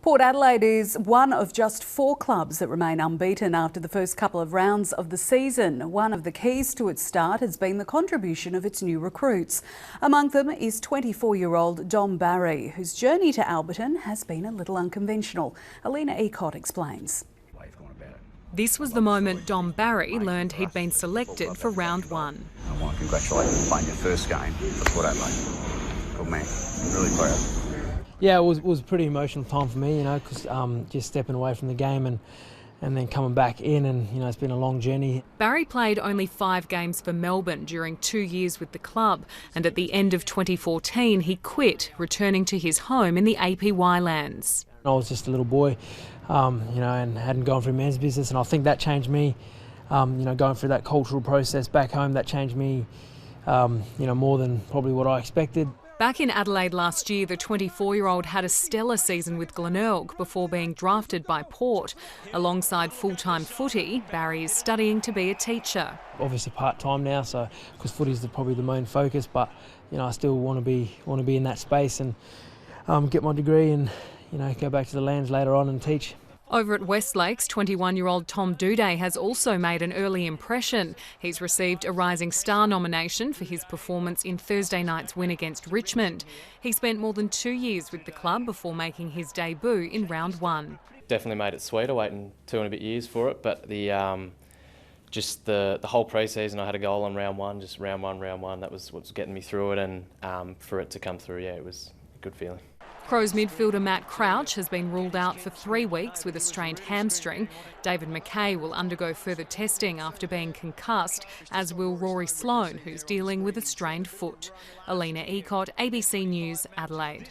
Port Adelaide is one of just 4 clubs that remain unbeaten after the first couple of rounds of the season. One of the keys to its start has been the contribution of its new recruits. Among them is 24-year-old Dom Barry, whose journey to Alberton has been a little unconventional. Alina Ecott explains. This was the moment Dom Barry learned he'd been selected for round 1. I want to congratulate you on playing your first game for Port Adelaide. Good man, really proud. Yeah, it was a pretty emotional time for me, because just stepping away from the game and then coming back in, and it's been a long journey. Barry played only 5 games for Melbourne during 2 years with the club, and at the end of 2014 he quit, returning to his home in the APY lands. I was just a little boy, and hadn't gone through men's business, and I think that changed me. Going through that cultural process back home, that changed me, more than probably what I expected. Back in Adelaide last year, the 24-year-old had a stellar season with Glenelg before being drafted by Port. Alongside full-time footy, Barry is studying to be a teacher. Obviously part-time now, so because footy is probably the main focus, but I still want to be in that space and get my degree and go back to the lands later on and teach. Over at Westlakes, 21-year-old Tom Doedee has also made an early impression. He's received a Rising Star nomination for his performance in Thursday night's win against Richmond. He spent more than 2 years with the club before making his debut in round 1. Definitely made it sweeter waiting 2 and a bit years for it, but the whole pre-season I had a goal on round 1, just round one. That was what's getting me through it, and for it to come through, it was a good feeling. Crows midfielder Matt Crouch has been ruled out for 3 weeks with a strained hamstring. David McKay will undergo further testing after being concussed, as will Rory Sloane, who's dealing with a strained foot. Alina Ecott, ABC News, Adelaide.